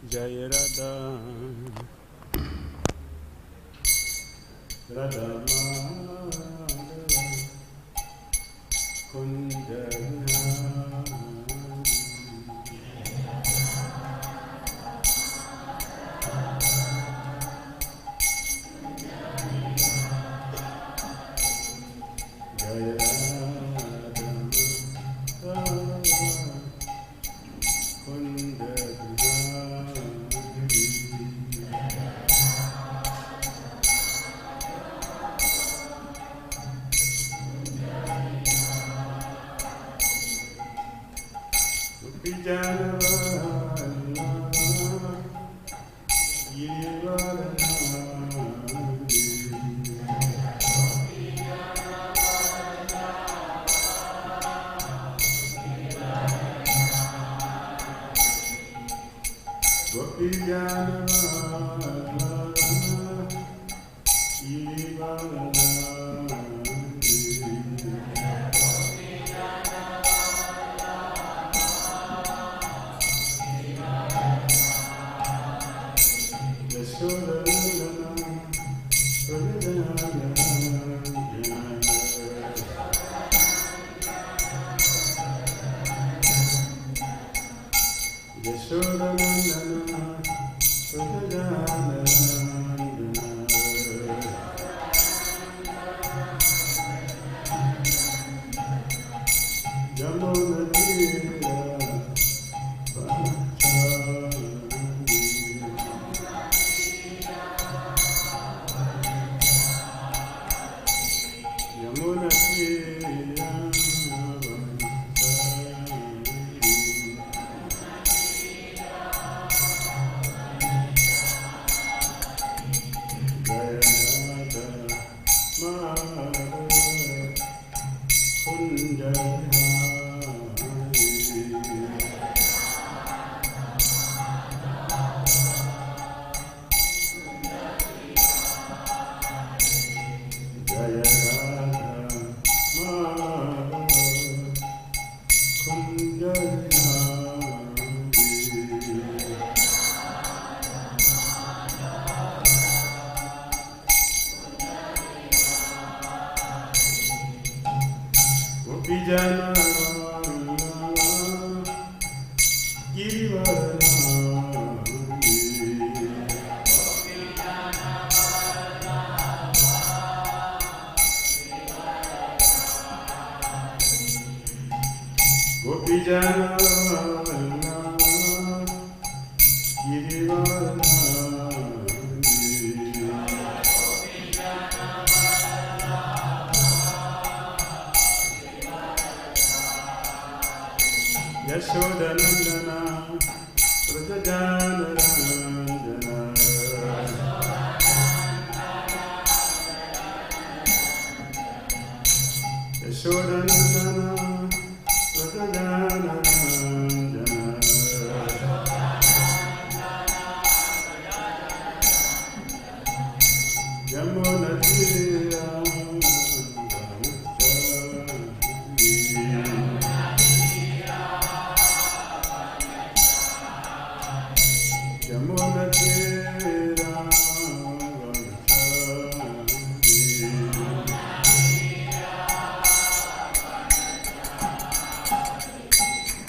Jaya Radha Radha Madhava Kunja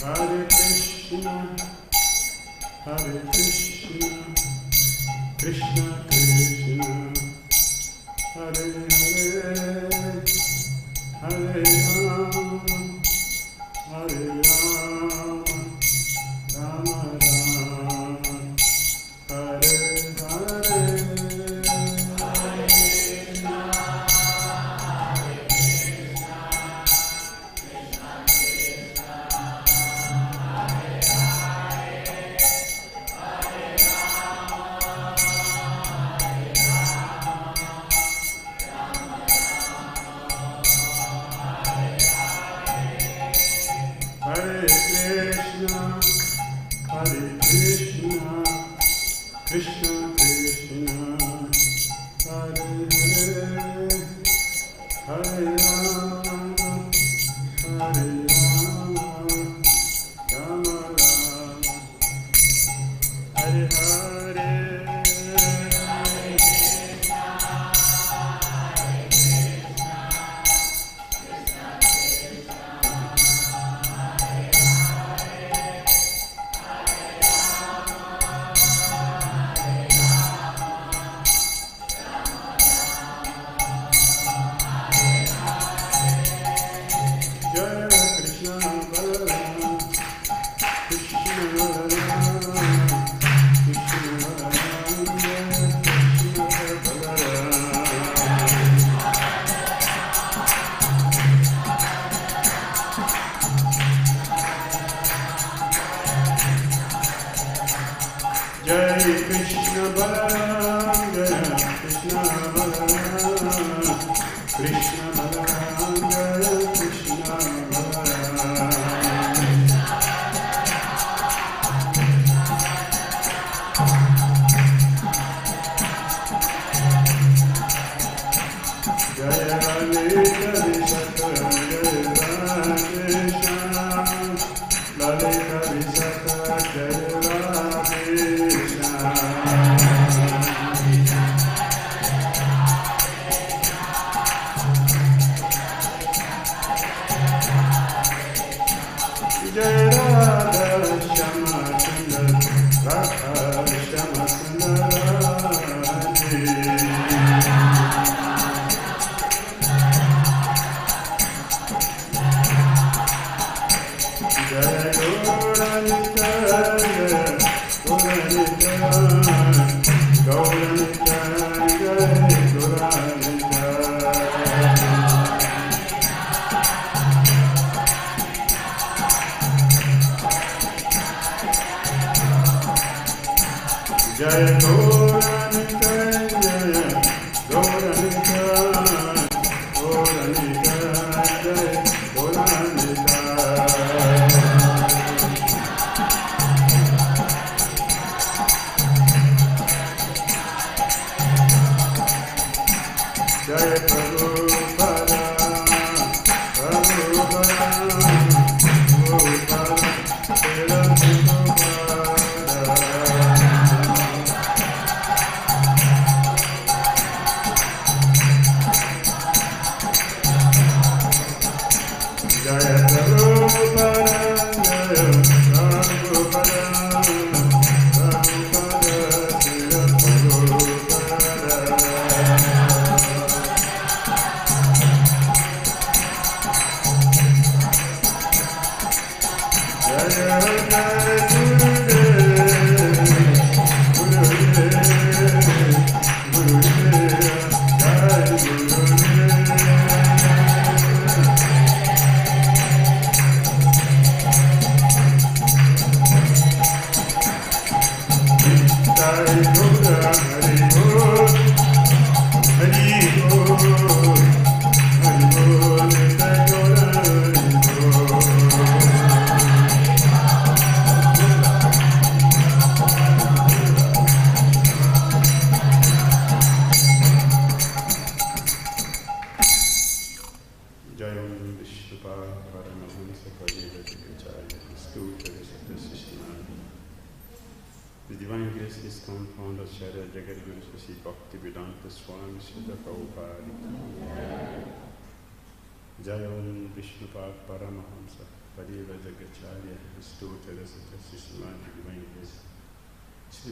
Hare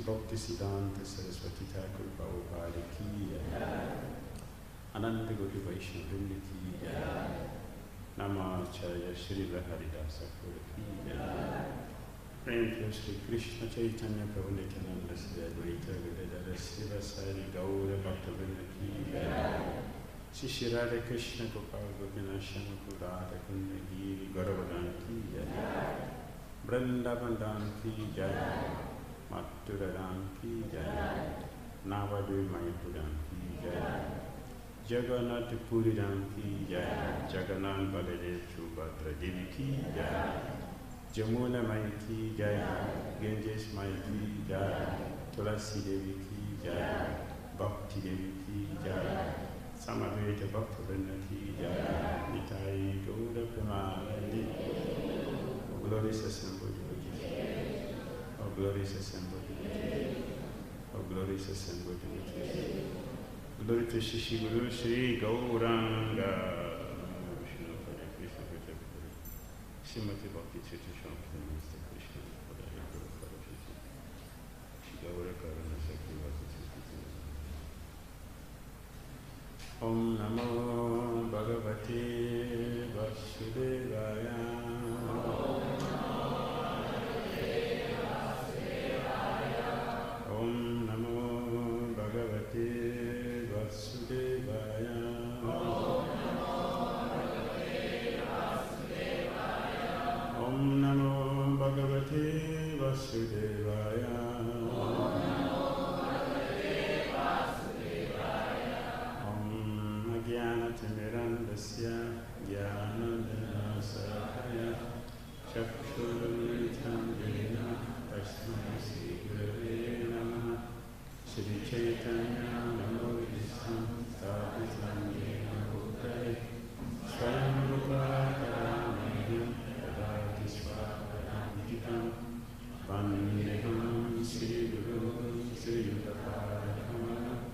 Bhakti Siddhanta Saraswati Thakur Prabhupada ki Ananta Goti Vaishnava Vrinda ki Namacharya Srila Haridasa ki Prem Shri Krishna Chaitanya Prabhu Nityananda Sri Advaita Gadadara Siva Sari Gaura Bhakta Vrinda ki Shri Hare Kṛṣṇa Gopal Gopinashana Radha Kunda Giri Garavadana ki Vrindavan ki Jai Mathura ki Jai, Navadu Mayapura ki Jai, Jagannath Puri ki Jai, Jagannath Baladev Subhadra Devi ki Jai, Jamuna Mai ki Jai, Ganges Mai ki Jai, Tulasi Devi ki Jai, Bhakti Devi ki Jai, Samaveta Bhakta Vrinda ki Jai, Nitai Gaura Premanandi, glorious assembly. Oh glorious assembly, oh glorious assembly, glory to Shri Guru Shri Gauranga, Srimati Bhakti Chitra Śāntim, Mr. Krishna, Gaura Karana Sakhi Vasi. Om Namo Bhagavate Vasudevaya. Shri Chaitanya Manodisam Tapitam Yena Bhutale Swayam Rupa Karamahim Yadati Swaparamjitam Vandeham Sri Guru Sri Yudapadakama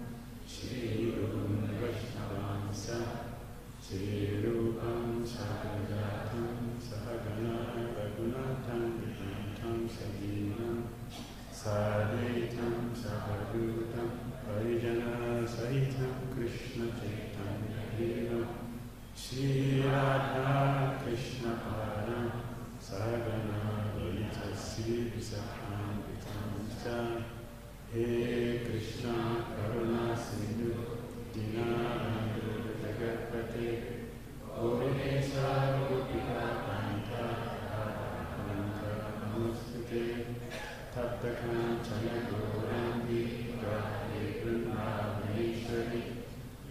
Shri Guru Vaishnavansa Shri Rupam Sahajatam Sahagana Raghunatam Vihantam Savinam Sadaitam Sahadutam Parijana Sahitam Kṛṣṇa Chaitanya Dheera Shri Śraddhā Kṛṣṇa parāṁ Sagana Lalita Sri Visakham Vitamsa Hare Kṛṣṇa Karuna Sindhu Dīnānaṁ Jagapate Oresa Gopika Panta Panta Namaste Taptakam Gorangi Hare Vrindavaneshwari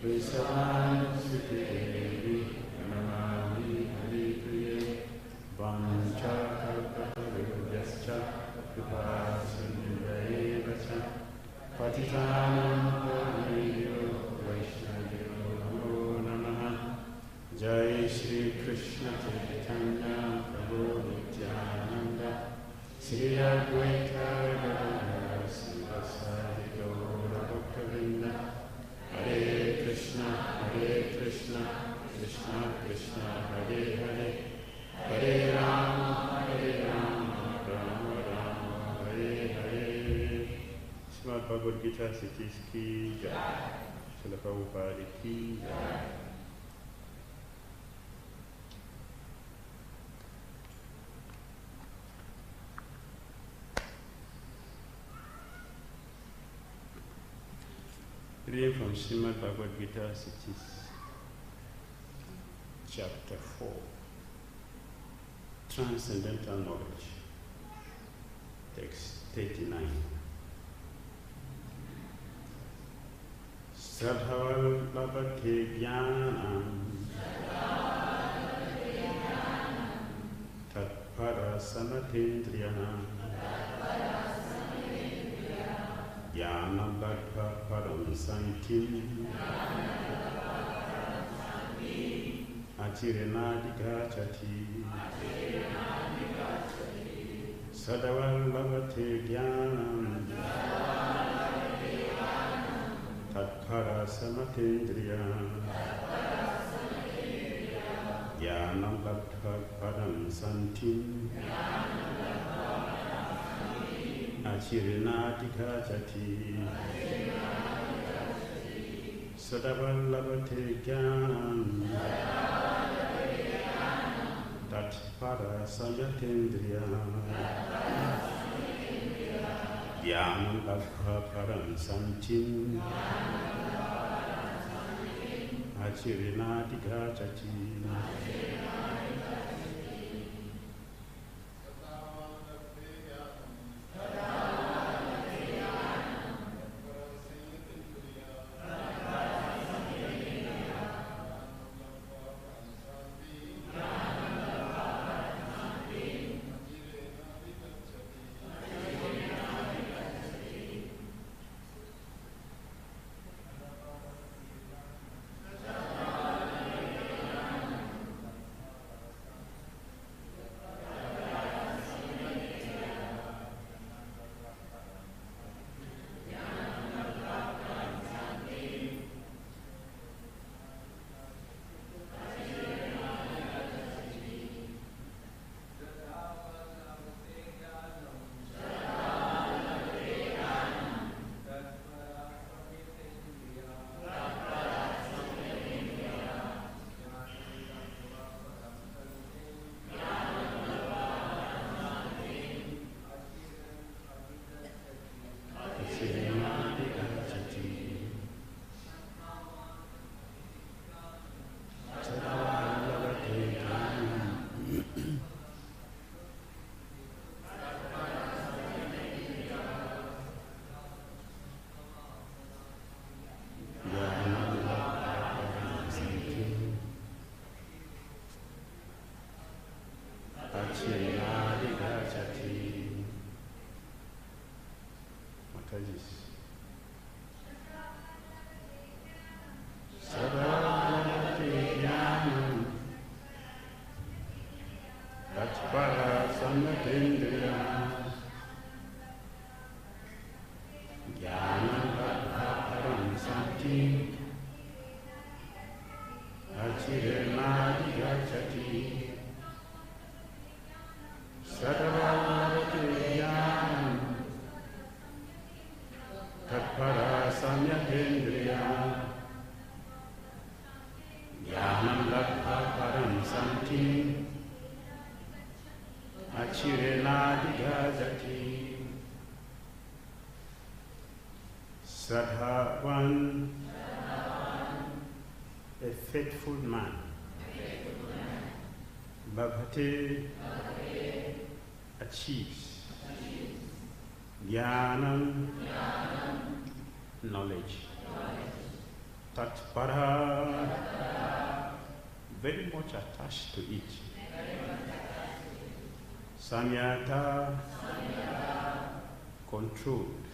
Vesavan Sute Devi Namami Hare Priye Vancha Kalpatarudhyascha Kripa Sindhyayevacha Patitanam Pavanebhyo Vaishnavyo Namo Namaha Jai Shri Kṛṣṇa Chaitanya Prabhu Nityananda Shri Advaita Gadadhara Sivasari Gaura Bhakta-vrinda Hare Kṛṣṇa Kṛṣṇa Kṛṣṇa Hare Hare Hare Rāma Rāma Rāma Hare Hare. Srimad Bhagavad Gita Siddhis ki Jai. Srila Prabhupada ki Jai. Reading from Srimad Bhagavad Gita Siddhis, Chapter 4, Transcendental Knowledge, Text 39. Śraddhā-vān labhate jñānaṁ tat-paraḥ saṁyatendriyaḥ jñānaṁ labdhvā parāṁ śāntim acireṇādhigacchati śraddhā-vān labhate jñānaṁ tat-paraḥ saṁyatendriyaḥ jñānaṁ labdhvā parāṁ śāntim acireṇādhigacchati śraddhā-vān labhate jñānaṁ tat-paraḥ saṁyatendriyaḥ jñānaṁ labdhvā parāṁ śāntim acireṇādhigacchati. saṁyatendriyaḥ acireṇādhigacchati śraddhā-vān jñānaṁ tat-paraḥ saṁyatendriyaḥ jñānaṁ labdhvā parāṁ saṁtim acireṇādhigacchati śraddhā-vān, a faithful man. Labhate achieves. Jñānaṁ, knowledge. Tat-paraḥ, very much attached to it. Saṁyata, controlled.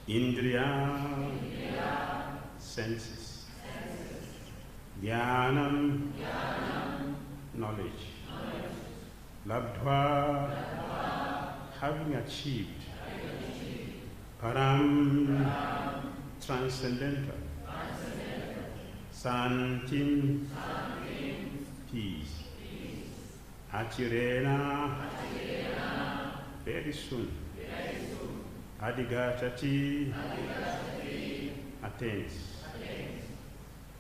Indriyaḥ, senses. Jñānaṁ, knowledge. Labdhvā, having achieved. Parāṁ, transcendental. Śāntim, peace. Acireṇa, very soon. Adhigacchati, attains.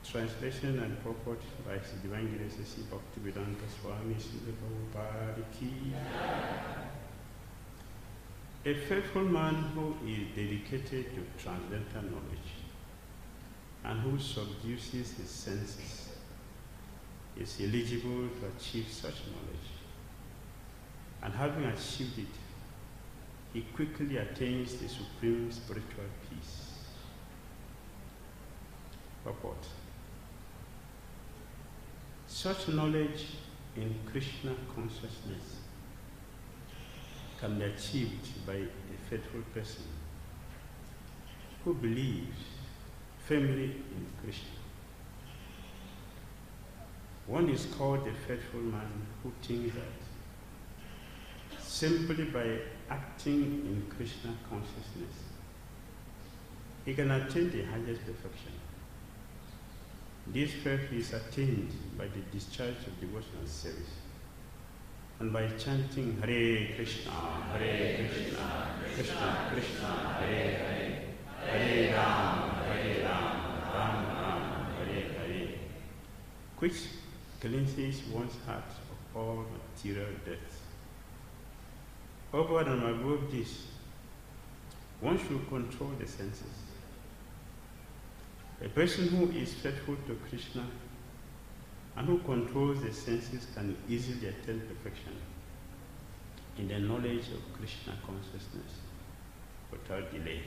Translation and purport by His Divine Grace Bhakti Swami Srila Prabhupada Ki. A faithful man who is dedicated to transcendental knowledge and who subdues his senses is eligible to achieve such knowledge. And having achieved it, he quickly attains the supreme spiritual peace. Purport. Such knowledge in Krishna consciousness can be achieved by a faithful person who believes firmly in Krishna. One is called a faithful man who thinks that simply by acting in Krishna consciousness, he can attain the highest perfection. This faith is attained by the discharge of devotional service and by chanting Hare Kṛṣṇa, Hare Kṛṣṇa, Kṛṣṇa Kṛṣṇa, Hare Hare, Hare Rāma, Hare Rāma, Rāma Rāma, Hare Hare, which cleanses one's heart of all material death. Over and above this, one should control the senses. A person who is faithful to Krishna and who controls the senses can easily attain perfection in the knowledge of Krishna consciousness without delay.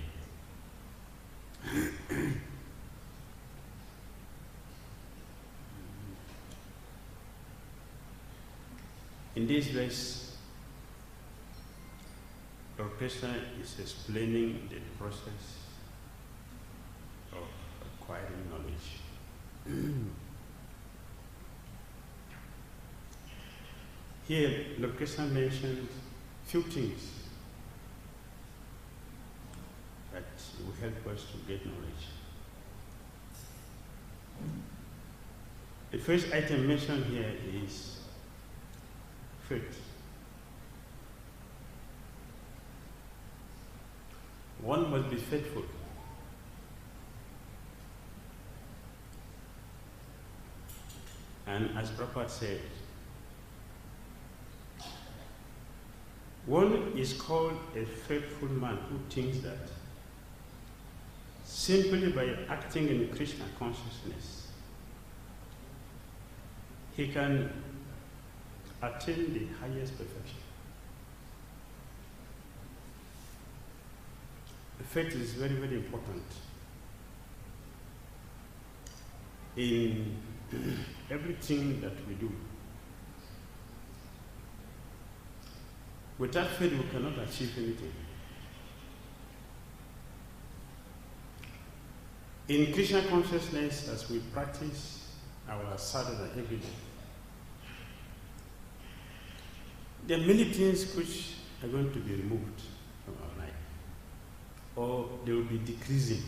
In this verse, Lord Kṛṣṇa is explaining the process of acquiring knowledge. Here, Lord Kṛṣṇa mentioned few things that will help us to get knowledge. The first item mentioned here is faith. One must be faithful. And as Purport said, one is called a faithful man who thinks that simply by acting in Krishna consciousness, he can attain the highest perfection. Faith is very, very important in everything that we do. Without faith, we cannot achieve anything. In Krishna consciousness, as we practice our sadhana every day, there are many things which are going to be removed from our life, or they will be decreasing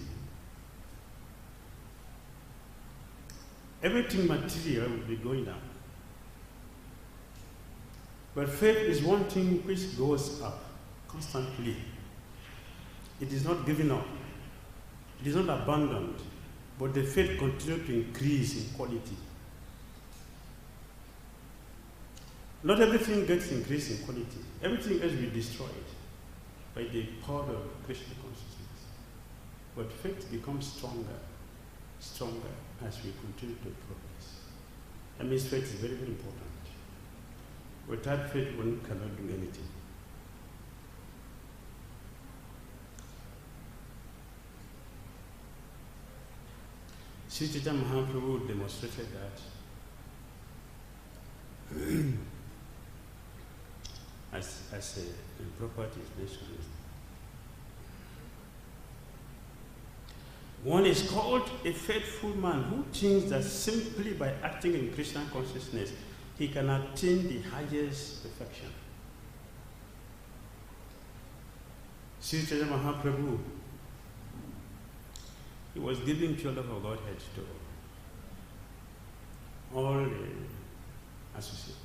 everything material will be going down. But faith is one thing which goes up constantly. It is not giving up. It is not abandoned. But the faith continues to increase in quality. Not everything gets increased in quality. Everything else will be destroyed by the power of Krishna consciousness. But faith becomes stronger, stronger as we continue to progress. That means faith is very, very important. Without faith, one cannot do anything. Sri Chaitanya Mahaprabhu demonstrated that as a property is mentioned. One is called a faithful man who thinks that simply by acting in Krishna consciousness, he can attain the highest perfection. Sri Chaitanya Mahaprabhu, he was giving pure love of Godhead to all the associates.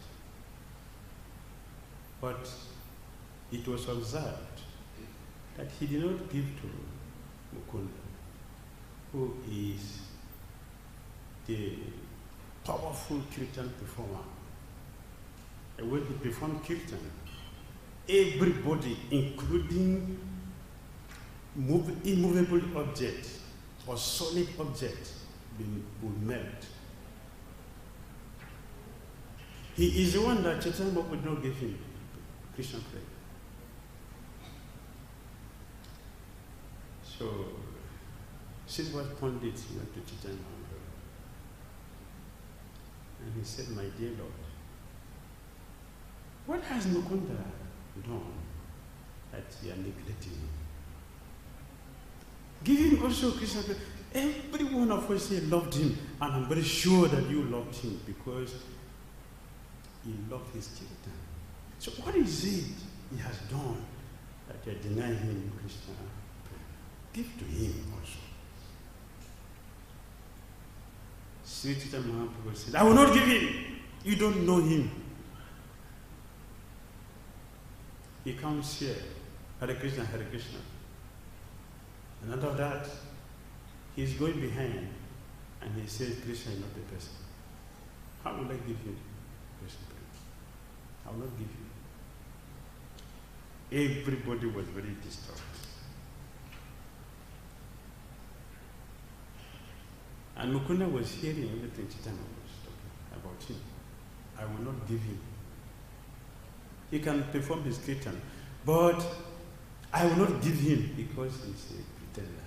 But it was observed that he did not give to Mukunda, who is the powerful kirtan performer. And when he performed kirtan, everybody, including immovable objects or solid objects, will melt. He is the one that Chaitanya would not give him Krishna prayer. So, Srivas Pandit went to Chaitanya Mahaprabhu and he said, "My dear Lord, what has Mukunda done that you are neglecting him? Give him also Krishna prayer." Every one of us here loved him, and I'm very sure that you loved him because he loved his kirtan. So what is it he has done that you are denying him Krishna prayer? Give to him also. Sri Chaitanya Mahaprabhu said, "I will not give him. You don't know him." He comes here, Hare Kṛṣṇa, Hare Kṛṣṇa. And out of that, he is going behind and he says, "Krishna is not the person. How will I give you Krishna prayer? I will not give you." Everybody was very disturbed. And Mukunda was hearing everything Chaitanya was talking about him. I will not give him. He can perform his kirtan, but I will not give him because he's a pretender.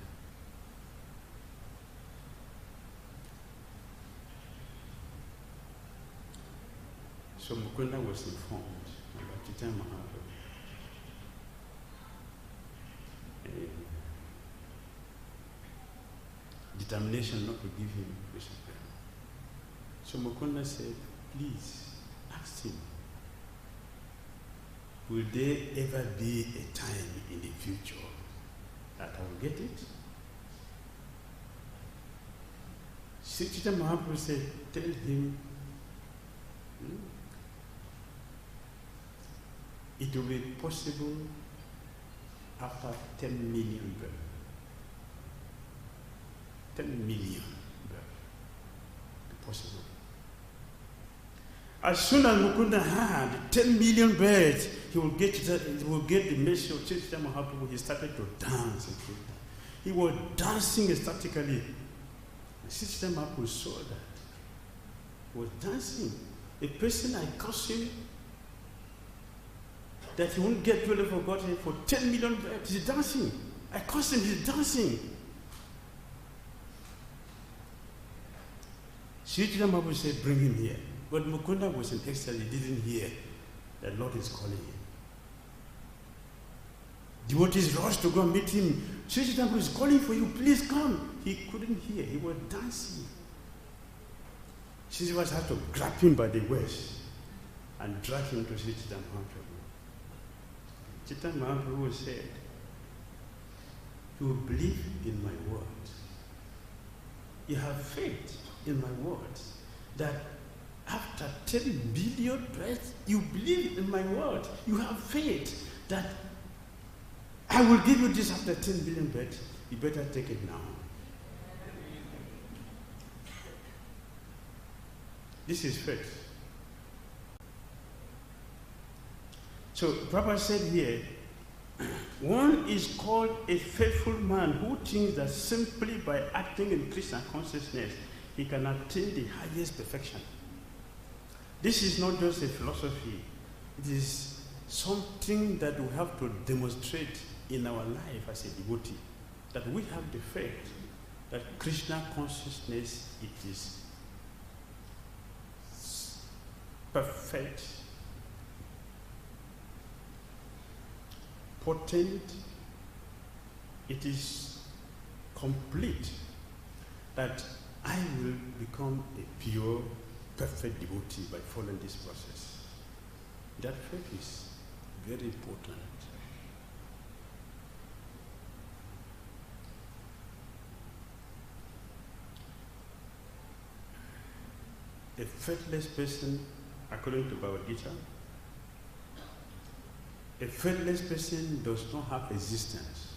So Mukunda was informed about Chaitanya Mahaprabhu. Determination not to give him Krishna prayer. So Mukunda said, "Please ask him, will there ever be a time in the future that I will get it?" Sri Chaitanya Mahaprabhu said, "Tell him it will be possible after 10 million births. 10 million births. Possible. As soon as Mukunda had 10 million births, he will get the message of Chaitanya Mahaprabhu. He started to dance. He was dancing ecstatically. Chaitanya Mahaprabhu saw that. He was dancing. A person I curse him that he won't get really forgotten for 10 million births. He's dancing. I curse him, he's dancing. Sri Chaitanya Mahaprabhu said, "Bring him here." But Mukunda was in ecstasy, he didn't hear that Lord is calling him. Devotees rushed to go and meet him. Sri Chaitanya Mahaprabhu is calling for you, please come. He couldn't hear, he was dancing. Sri Chaitanya had to grab him by the waist and drag him to Sri Chaitanya Mahaprabhu. Chaitanya Mahaprabhu said, "You believe in my word. You have faith in my words, that after 10 billion births, you believe in my word. You have faith that I will give you this after 10 billion births. You better take it now. This is faith. So Prabhupada said here, one is called a faithful man who thinks that simply by acting in Krishna consciousness, he can attain the highest perfection. This is not just a philosophy. It is something that we have to demonstrate in our life as a devotee. That we have the faith that Krishna consciousness, it is perfect, potent, it is complete, that I will become a pure, perfect devotee by following this process. That faith is very important. A faithless person, according to Bhagavad Gita, a faithless person does not have existence,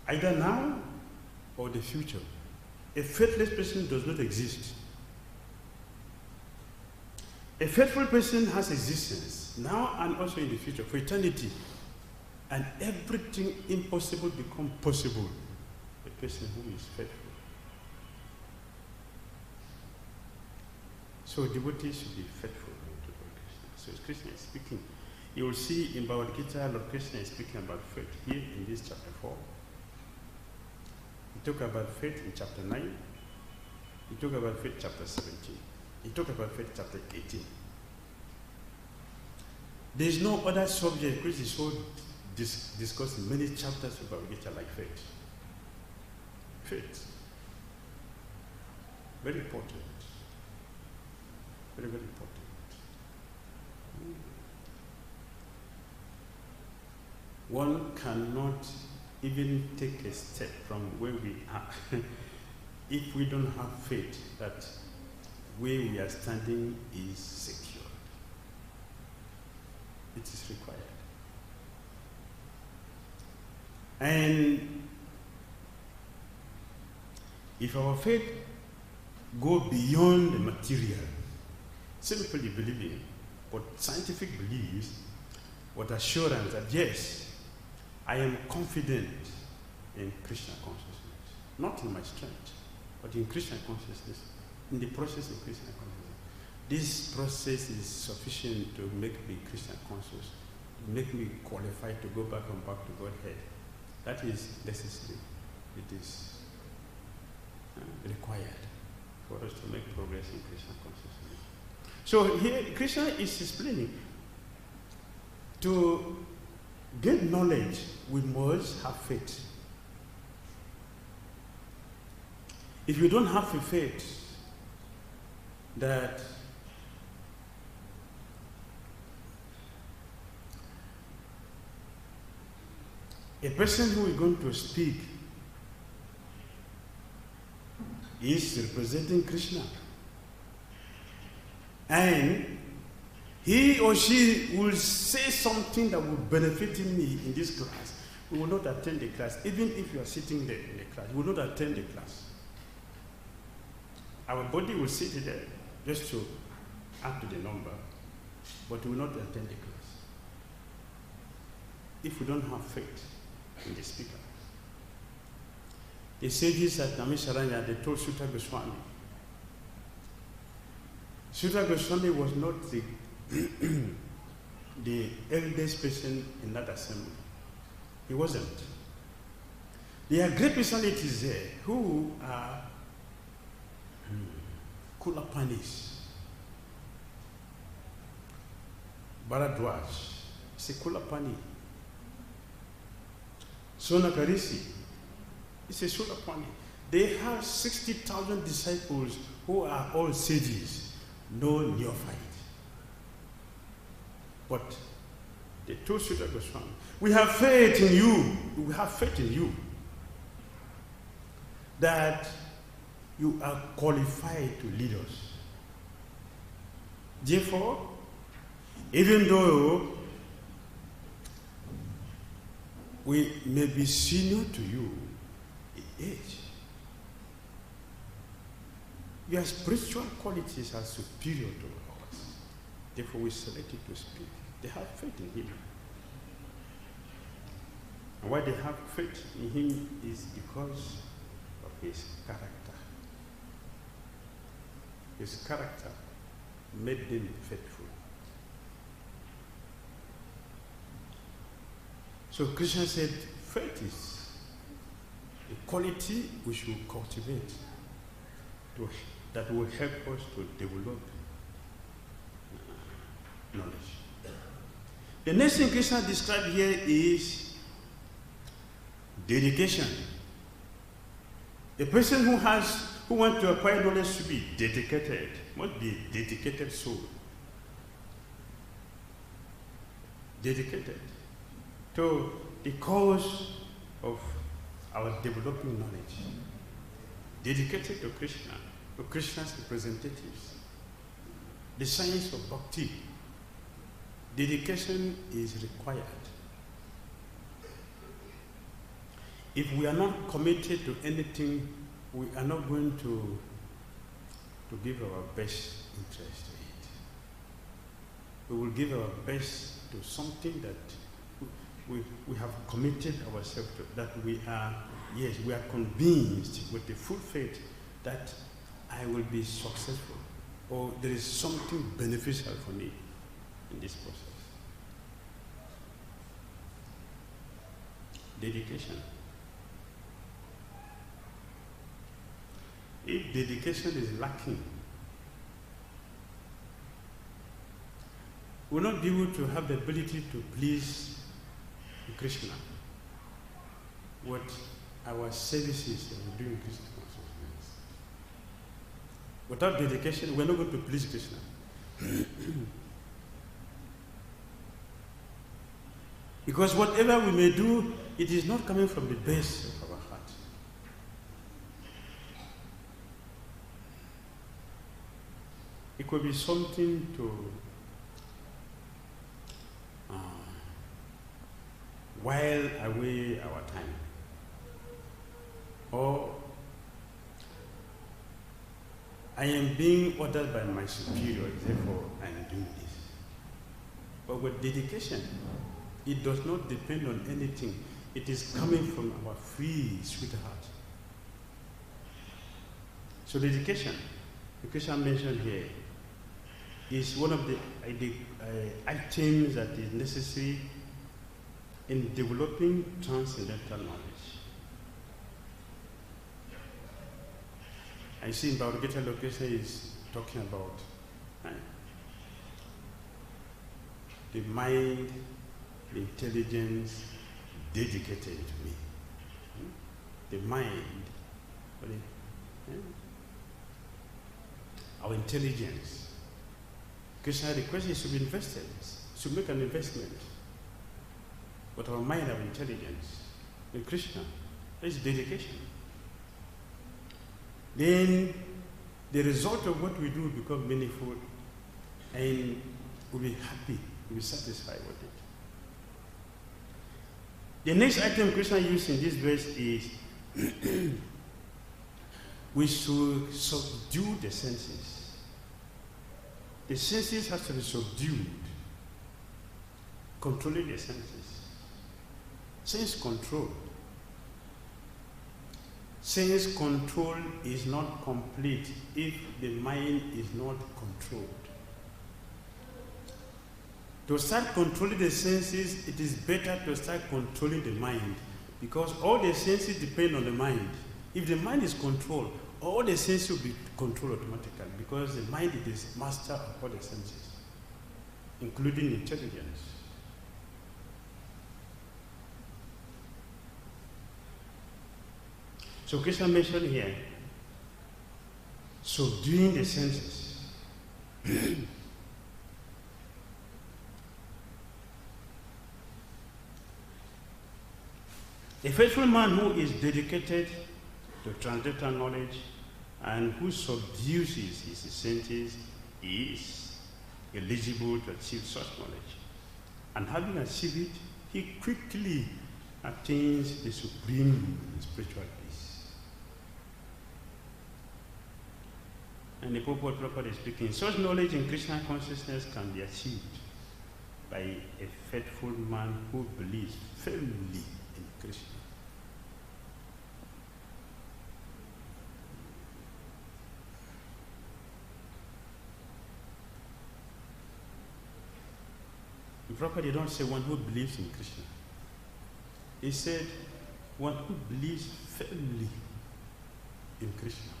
either now or the future. A faithless person does not exist. A faithful person has existence now and also in the future, for eternity. And everything impossible becomes possible. A person who is faithful. So devotees should be faithful to Lord Krishna. So Krishna is speaking. You will see in Bhagavad Gita, Lord Krishna is speaking about faith here in this chapter 4. He talked about faith in chapter 9. He talked about faith chapter 17. He talked about faith chapter 18. There is no other subject which is so discussed in many chapters of Bhagavad Gita like faith. Faith. Very important. Very, very important. One cannot even take a step from where we are if we don't have faith that where we are standing is secure. It is required. And if our faith go beyond the material, simply believing, but scientific beliefs, with assurance that yes, I am confident in Krishna consciousness, not in my strength, but in Krishna consciousness, in the process of Krishna consciousness. This process is sufficient to make me Krishna conscious, to make me qualified to go back and back to Godhead. That is necessary. It is required for us to make progress in Krishna consciousness. So here, Krishna is explaining, to get knowledge, we must have faith. If you don't have a faith that a person who is going to speak is representing Krishna, and he or she will say something that will benefit me in this class, we will not attend the class. Even if you are sitting there in the class, we will not attend the class. Our body will sit there just to add to the number, but we will not attend the class if we don't have faith in the speaker. The sages at Namisharanya, they told Sutta Goswami. Sutta Goswami was not the eldest person in that assembly. He wasn't. There are great personalities there who are Kulapanis. Bharadwaj is a Kulapani. Sonakarisi is a Sulapani. They have 60,000 disciples who are all sages, no neophyte. But they told Sutta Goswami, we have faith in you. We have faith in you that you are qualified to lead us. Therefore, even though we may be senior to you in age, your spiritual qualities are superior to ours. Therefore, we select it to speak. They have faith in him. And why they have faith in him is because of his character. His character made them faithful. So Krishna said, faith is a quality we should cultivate that will help us to develop knowledge. The next thing Krishna described here is dedication. A person who wants to acquire knowledge should be dedicated, must be a dedicated soul. Dedicated to the cause of our developing knowledge. Dedicated to Krishna, to Krishna's representatives. The science of Bhakti. Dedication is required. If we are not committed to anything, we are not going to give our best interest to it. We will give our best to something that we have committed ourselves to, that we are convinced with the full faith that I will be successful, or there is something beneficial for me in this process. Dedication. If dedication is lacking, we will not be able to have the ability to please Krishna with our services that we do in Krishna consciousness. Without dedication, we are not going to please Krishna. Because whatever we may do, it is not coming from the base of our heart. It could be something to while away our time. Or I am being ordered by my superior, therefore I am doing this. But with dedication, it does not depend on anything. It is coming from our free, sweet heart. So dedication, the Krishna mentioned here, is one of the items that is necessary in developing transcendental knowledge. I see in Bhagavad location is talking about the mind, the intelligence dedicated to me. The mind, our intelligence. Krishna requests us to be invested, to make an investment. But our mind, our intelligence, in Krishna, is dedication. Then the result of what we do becomes meaningful, and we'll be happy, we'll be satisfied with it. The next item Krishna used in this verse is we should subdue the senses. The senses have to be subdued, controlling the senses. Sense control. Sense control is not complete if the mind is not controlled. To start controlling the senses, it is better to start controlling the mind, because all the senses depend on the mind. If the mind is controlled, all the senses will be controlled automatically, because the mind is master of all the senses, including intelligence. So Krishna mentioned here, subduing the senses. A faithful man who is dedicated to transcendental knowledge and who subdues his senses is eligible to achieve such knowledge. And having achieved it, he quickly attains the supreme spiritual peace. And the Purport is speaking, such knowledge in Kṛṣṇa consciousness can be achieved by a faithful man who believes firmly in Kṛṣṇa. In Prabhupada, they don't say one who believes in Kṛṣṇa. He said one who believes firmly in Kṛṣṇa.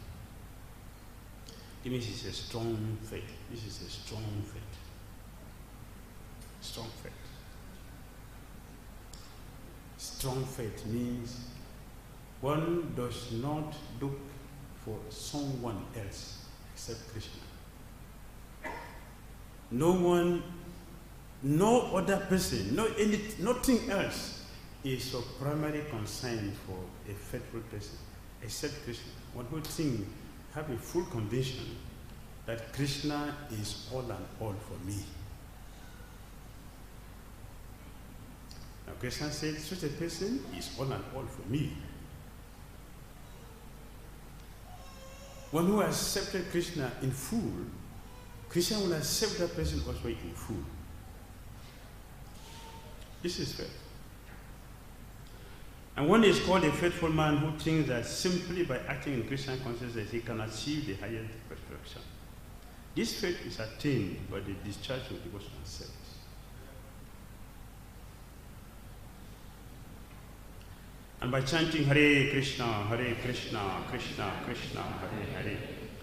It means it's a strong faith. This is a strong faith. Strong faith. Strong faith means one does not look for someone else except Kṛṣṇa. No other person, nothing else is of primary concern for a faithful person except Kṛṣṇa. One who thinks, have a full conviction that Kṛṣṇa is all and all for me. Now Kṛṣṇa said, such a person is all and all for me. One who accepted Kṛṣṇa in full, Kṛṣṇa will accept that person also in full. This is faith. And one is called a faithful man who thinks that simply by acting in Kṛṣṇa consciousness he can achieve the highest perfection. This faith is attained by the discharge of devotional service. And by chanting Hare Kṛṣṇa, Hare Kṛṣṇa, Kṛṣṇa Kṛṣṇa, Hare Hare,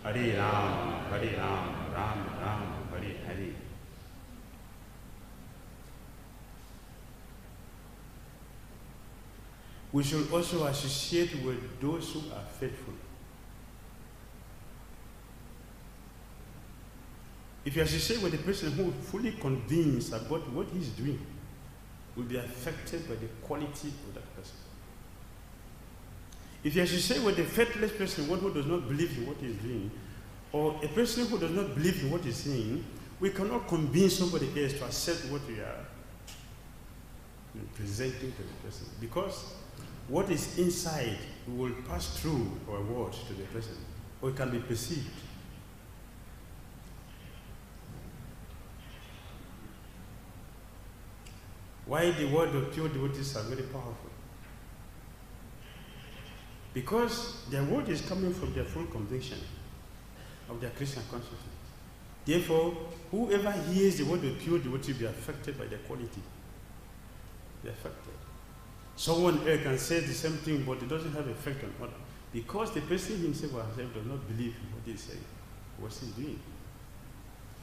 Hare Rāma, Hare Rāma, Rāma Rāma, Hare Hare. We should also associate with those who are faithful. If you associate with a person who is fully convinced about what he's doing, will be affected by the quality of that person. If you associate with a faithless person, one who does not believe in what he's doing, or a person who does not believe in what he's saying, we cannot convince somebody else to accept what we are presenting to the person, because what is inside will pass through our words to the person, or it can be perceived. Why the word of pure devotees are very powerful? Because their word is coming from their full conviction of their Kṛṣṇa consciousness. Therefore, whoever hears the word of pure devotee will be affected by their quality. Be affected. Someone else can say the same thing, but it doesn't have effect on others, because the person himself or herself does not believe in what he's saying, what he's doing.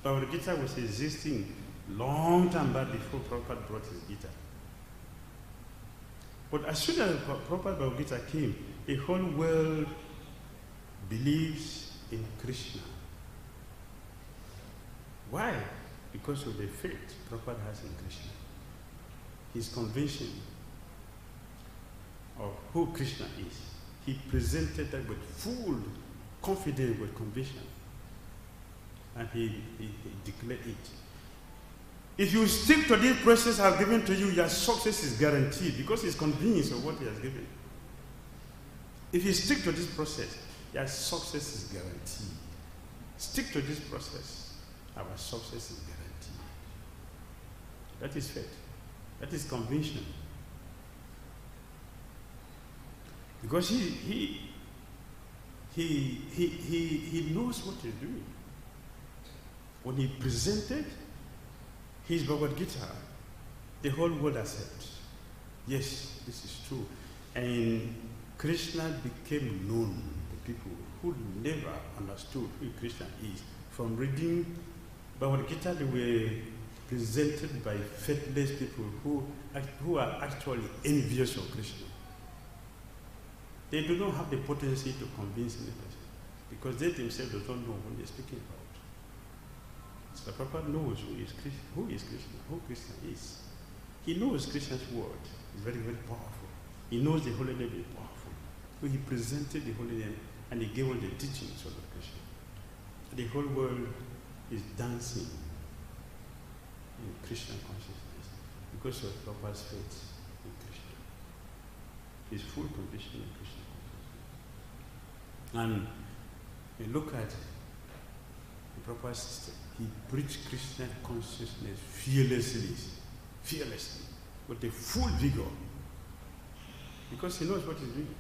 Bhagavad Gita was existing long time back before Prabhupada brought his Gita. But as soon as Prabhupada Bhagavad Gita came, the whole world believes in Kṛṣṇa. Why? Because of the faith Prabhupada has in Kṛṣṇa. His conviction of who Kṛṣṇa is. He presented that with full confidence, with conviction. And he declared it. If you stick to this process I have given to you, your success is guaranteed, because he's convinced of what he has given. If you stick to this process, your success is guaranteed. Stick to this process, our success is guaranteed. That is faith. That is conviction. Because he knows what he's doing. When he presented his Bhagavad Gita, the whole world accepts. Yes, this is true. And Kṛṣṇa became known to people who never understood who Kṛṣṇa is. From reading Bhagavad Gita, they were presented by faithless people who are actually envious of Kṛṣṇa. They do not have the potency to convince any person, because they themselves do not know what they're speaking about. So Prabhupada knows who is Kṛṣṇa, who Kṛṣṇa is. He knows Kṛṣṇa's word is very, very powerful. He knows the holy name is powerful. So he presented the holy name And he gave all the teachings of Krishna. The whole world is dancing in Krishna consciousness because of Prabhupada's faith in Krishna. His full condition in Krishna consciousness. And you look at the Prabhupada's system. He preached Krishna consciousness fearlessly, with a full vigor, because he knows what he's doing.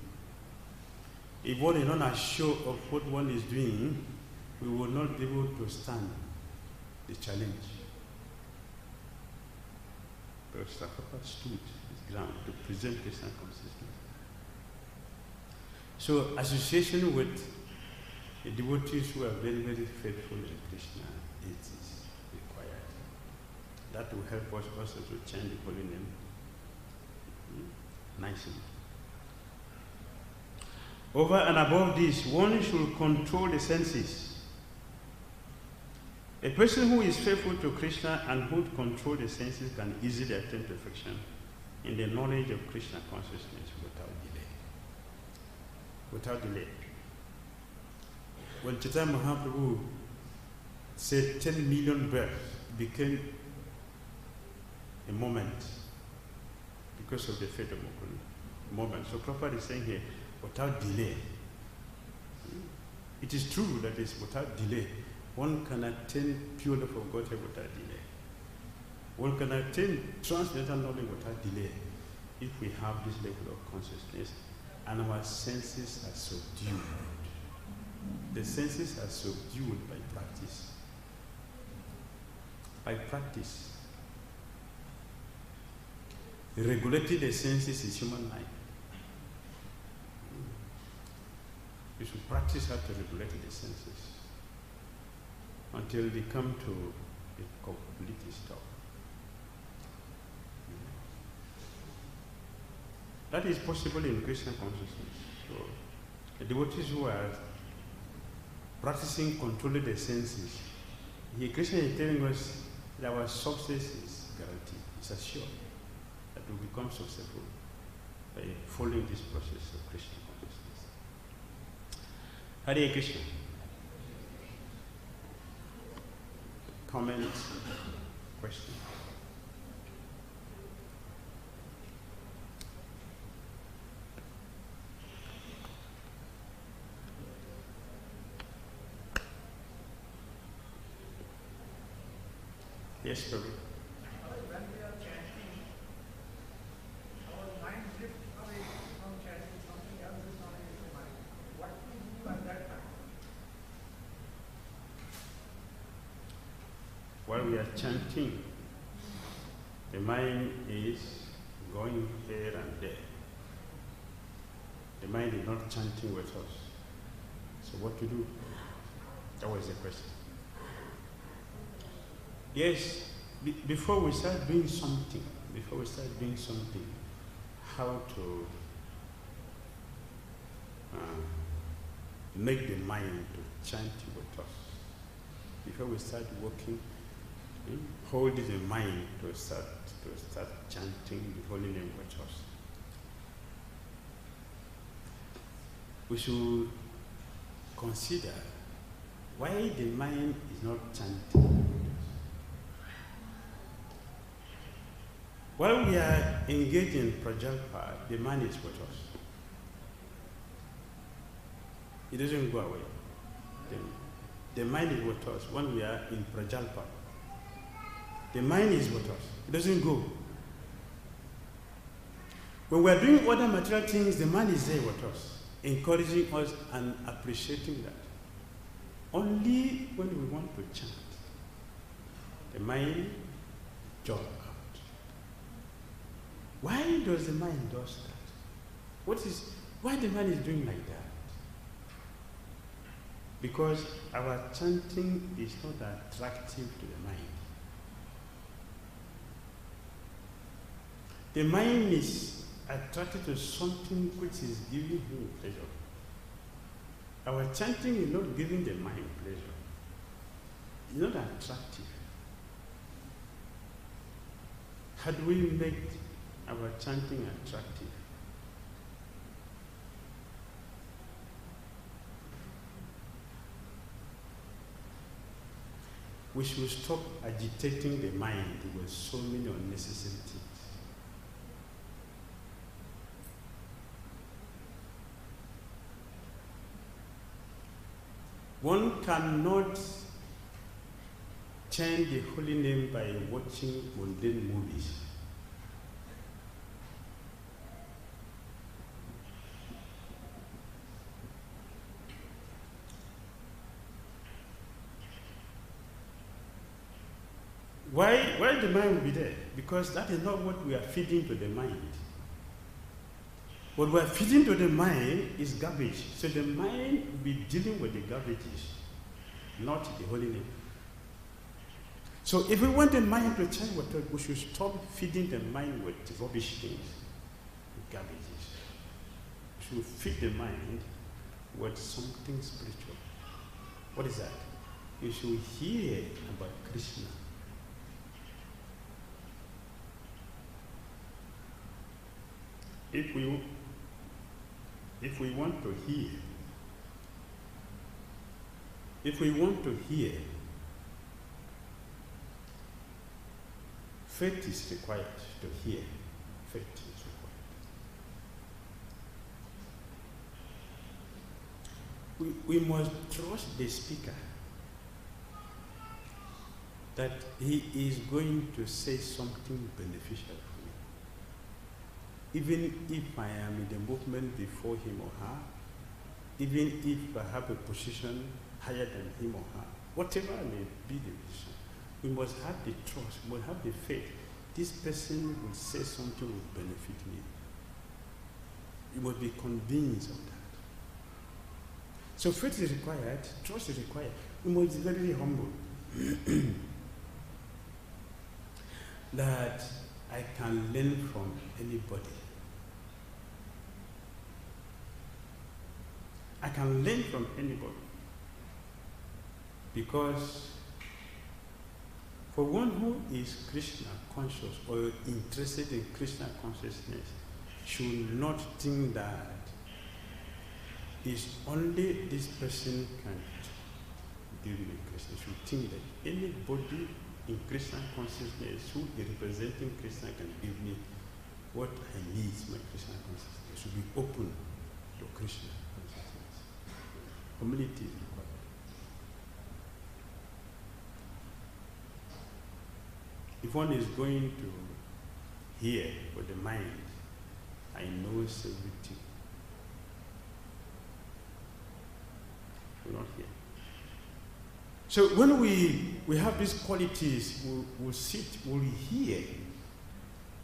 If one is not assured of what one is doing, we will not be able to stand the challenge. But Prabhupada stood his ground to present Krishna consciousness. So association with the devotees who are very, very faithful in Krishna is required. That will help us also to chant the holy name nicely. Over and above this, one should control the senses. A person who is faithful to Krishna and who control the senses can easily attain perfection in the knowledge of Krishna consciousness without delay. When Chaitanya Mahaprabhu said 10 million births became a moment because of the fate of Mukunda. Moment. So Prabhupada is saying here, without delay. It is true that it's without delay. One can attain pure love of Godhead without delay. One can attain transcendental knowledge without delay if we have this level of consciousness and our senses are subdued. The senses are subdued by practice. By practice. Regulating the senses is human life. You should practice how to regulate the senses until they come to a complete stop. That is possible in Krishna consciousness. So, the devotees who are practicing controlling the senses, here Krishna is telling us that our success is guaranteed, it's assured that we will become successful by following this process of Krishna consciousness. Hare Krishna. Comments, questions? Yes, Prabhu. When we are chanting, our mind drifts away from chanting, something else is not in the mind. What do we do at that time? While we are chanting, the mind is going here and there. The mind is not chanting with us. So what to do? That was the question. Yes, before we start doing something, how to make the mind to chant with us. Before we start working, hold it in mind to start chanting the holy name with us. We should consider why the mind is not chanting. While we are engaged in prajalpa, the mind is with us. It doesn't go away. The mind is with us when we are in prajalpa. The mind is with us. It doesn't go. When we are doing other material things, the mind is there with us, encouraging us and appreciating that. Only when we want to chant, the mind jogs out. Why does the mind do that? Why the mind is doing like that? Because our chanting is not attractive to the mind. The mind is attracted to something which is giving him pleasure. Our chanting is not giving the mind pleasure. It's not attractive. How do we make our chanting attractive? we should stop agitating the mind with so many unnecessary things. One cannot chant the holy name by watching mundane movies. Why the mind will be there? Because that is not what we are feeding to the mind. What we are feeding to the mind is garbage. So the mind will be dealing with the garbages, not the holy name. So if we want the mind to change, we should stop feeding the mind with rubbish things, with garbages. We should feed the mind with something spiritual. What is that? You should hear about Kṛṣṇa. If we want to hear, faith is required to hear. Faith is required. We must trust the speaker that he is going to say something beneficial. Even if I am in the movement before him or her, even if I have a position higher than him or her, whatever may be the position, we must have the trust, we must have the faith. This person will say something will benefit me. You must be convinced of that. So faith is required, trust is required. We must be very humble. That I can learn from anybody. I can learn from anybody. Because for one who is Kṛṣṇa conscious or interested in Kṛṣṇa consciousness should not think that it's only this person can deal with Kṛṣṇa. Should think that anybody in Kṛṣṇa consciousness who is representing Kṛṣṇa can give me what I need, my Kṛṣṇa consciousness. Should be open to Kṛṣṇa consciousness. Humility is required. If one is going to hear with the mind, I know everything. Will not hear. So when we have these qualities, we'll sit, we'll hear.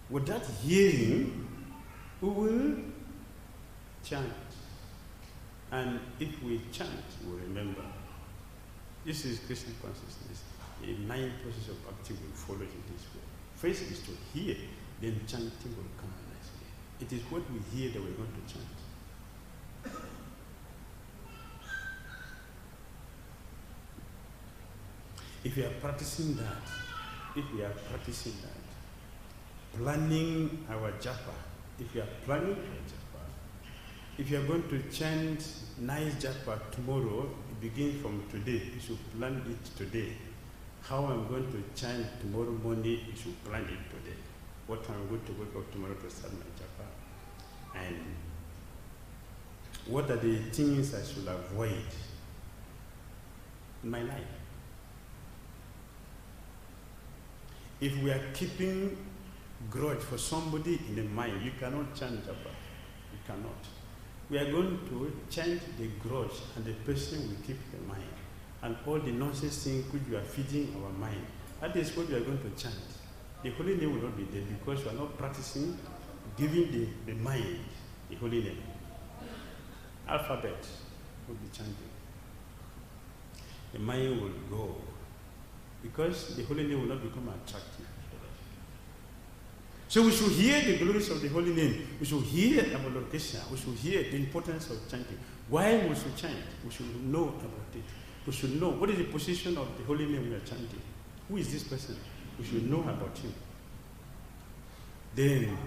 With that hearing, we will chant. And if we chant, we'll remember. This is Kṛṣṇa consciousness. A 9 process of Bhakti will follow in this way. First is to hear, then chanting will come nicely. It is what we hear that we're going to chant. If we are practicing that, planning our japa, if you are going to chant nice japa tomorrow, it begins from today. You should plan it today. How I'm going to chant tomorrow morning, you should plan it today. What time I'm going to wake up tomorrow to start my japa. And what are the things I should avoid in my life? If we are keeping grudge for somebody in the mind, you cannot chant japa. You cannot. We are going to chant the grudge and the person will keep the mind. And all the nonsense things which we are feeding our mind. That is what we are going to chant. The holy name will not be there because we are not practicing giving the mind the holy name. Alphabet will be chanting. The mind will go. Because the holy name will not become attractive. So we should hear the glories of the holy name. We should hear about Lord Kṛṣṇa. We should hear the importance of chanting. Why we should chant? We should know about it. We should know what is the position of the holy name we are chanting. Who is this person? We should know about him. Then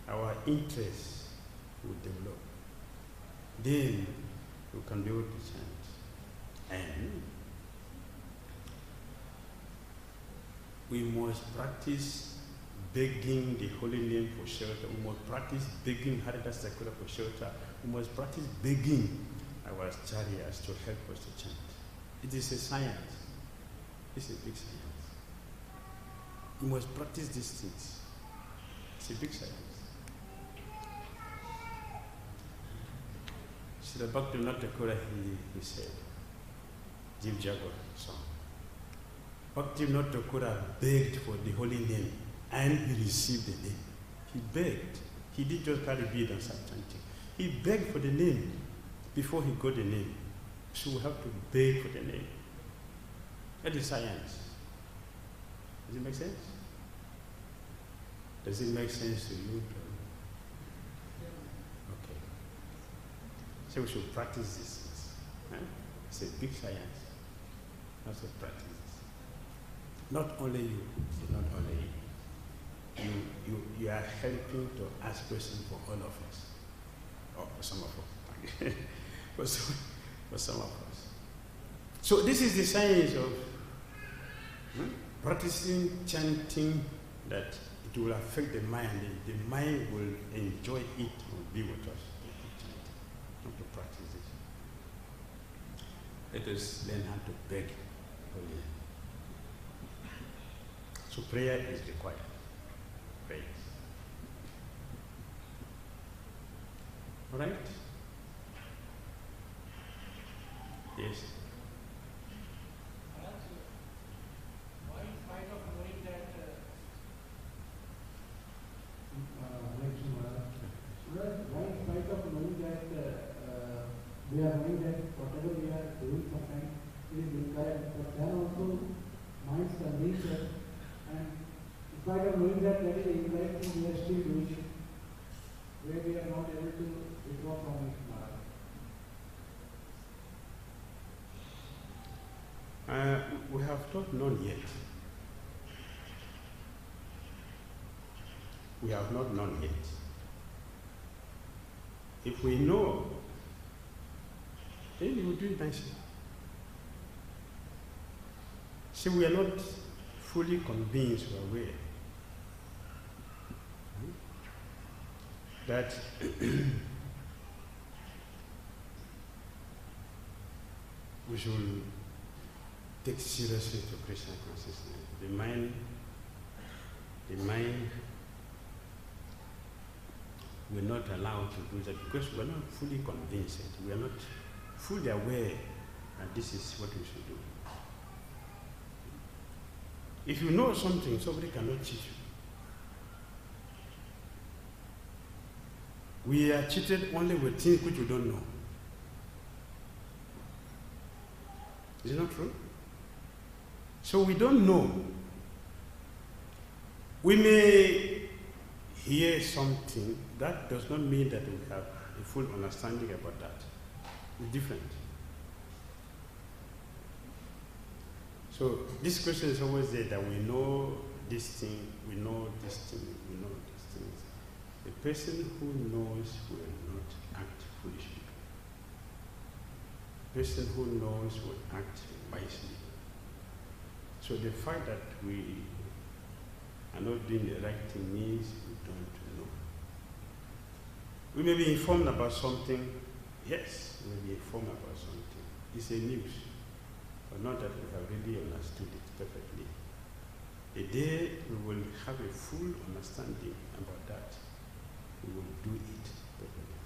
our interest will develop. Then we can be able to chant. And we must practice begging the holy name for shelter. We must practice begging Hare Kṛṣṇa for shelter. We must practice begging our acharyas to help us to chant. It is a science. It's a big science. We must practice these things. It's a big science. Srila Bhakti he said, Jiv Jagar song. Bhakti begged for the holy name and he received the name. He begged. He didn't just carry bead and start chanting. He begged for the name before he got the name. So we have to beg for the name. That is science. Does it make sense? Does it make sense to you? Okay. So we should practice these things. Right? It's a big science. That's what practice is. Not only you, not only you. You are helping to ask questions for all of us. Or for some of us. for some of us. So this is the science of practicing chanting, that it will affect the mind. The mind will enjoy it, will be with us. Not to practice this. Let us learn how to beg holy. So prayer is required. Prayer. All right? Yes. Why, in spite of knowing that, we are knowing that whatever we are doing sometimes is incorrect, but then also minds are nature, and in spite of knowing that that is the incorrect thing, we are still doing it, where we are not able to withdraw from it. We have not known yet. We have not known yet. If we know, then we will do it nicely. See, we are not fully convinced or aware that we should take seriously to Kṛṣṇa consciousness. The mind will not allow to do that because we are not fully convinced. We are not fully aware that this is what we should do. If you know something, somebody cannot cheat you. We are cheated only with things which we don't know. Is it not true? So we don't know. We may hear something, that does not mean that we have a full understanding about that. It's different. So this question is always there, that we know this thing, we know this thing, we know these things. The person who knows will not act foolishly. The person who knows will act wisely. So the fact that we are not doing the right thing means we don't know. We may be informed about something. Yes, we may be informed about something. It's a news, but not that we have really understood it perfectly. The day we will have a full understanding about that, we will do it perfectly.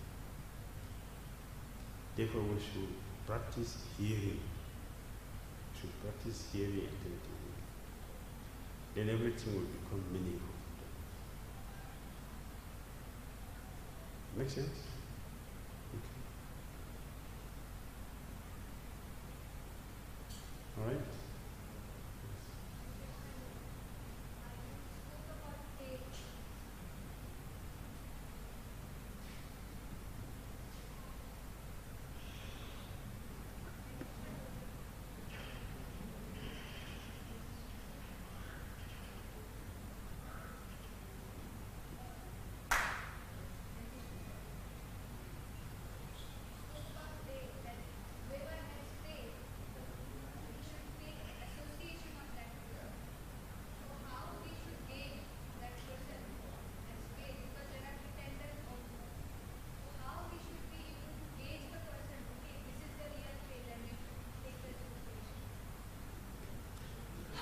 Therefore, we should practice hearing. We should practice hearing attentively. Then everything will become meaningful. Make sense? Okay. All right?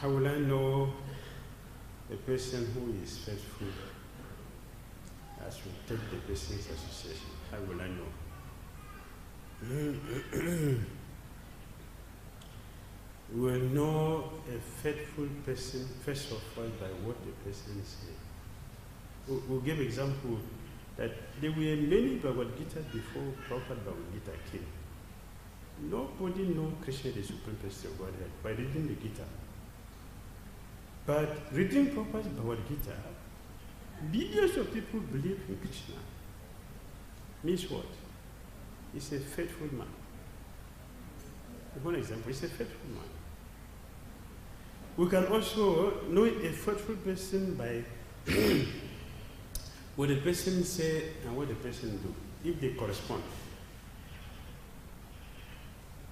How will I know a person who is faithful as we take the person's association? How will I know? We will know a faithful person first of all by what the person says. We'll give example that there were many Bhagavad Gita before Prabhupada Bhagavad Gita came. Nobody knew Krishna the Supreme Personality of Godhead by reading the Gita. But reading Prabhupada's Bhagavad Gita, billions of people believe in Krishna. Means what? He's a faithful man. One example, he's a faithful man. We can also know a faithful person by what the person say and what the person do, if they correspond.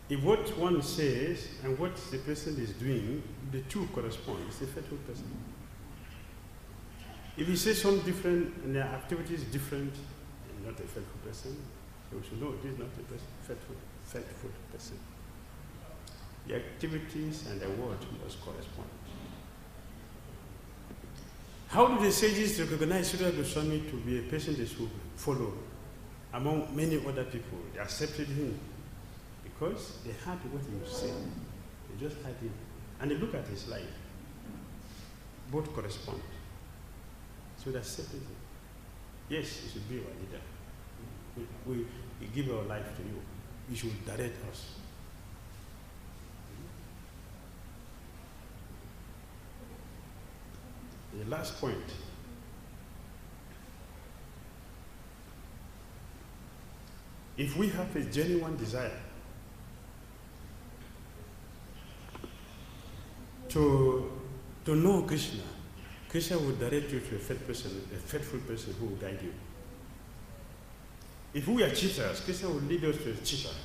If what one says and what the person is doing, the two correspond, it's a faithful person. If he says something different and their activity is different, and not a faithful person, so we should know this is not a faithful person. The activities and the word must correspond. How do the sages recognize Śraddhā Goswami to be a person they should follow among many other people? They accepted him because they heard what he was saying. They just heard him. And they look at his life. Both correspond. So they accepted him. Yes, you should be our leader. We give our life to you. You should direct us. The last point. If we have a genuine desire to know Krishna, Krishna will direct you to a faithful person who will guide you. If we are cheaters, Krishna will lead us to a cheater.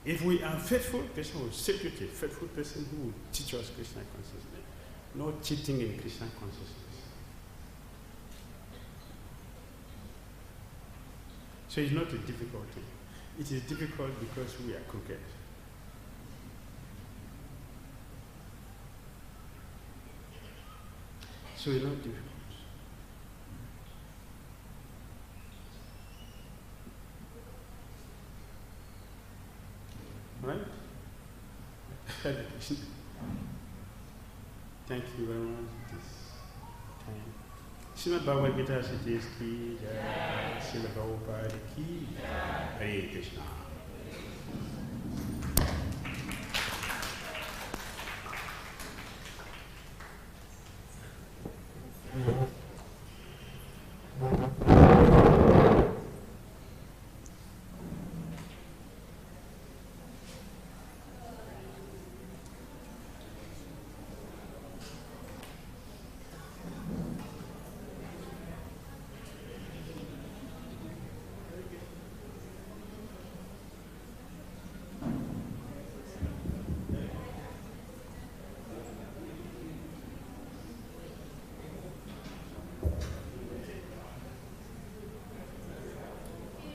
If we are faithful, Krishna will set you to a faithful person who will teach us Krishna consciousness. No cheating in Krishna consciousness. So it's not a difficult thing. It is difficult because we are crooked. So it's not difficult. Right? Thank you very much. This time. Srimad Bhagavad Gita Siddhis ki jai. Srila Prabhupada ki jai. Hare Krishna.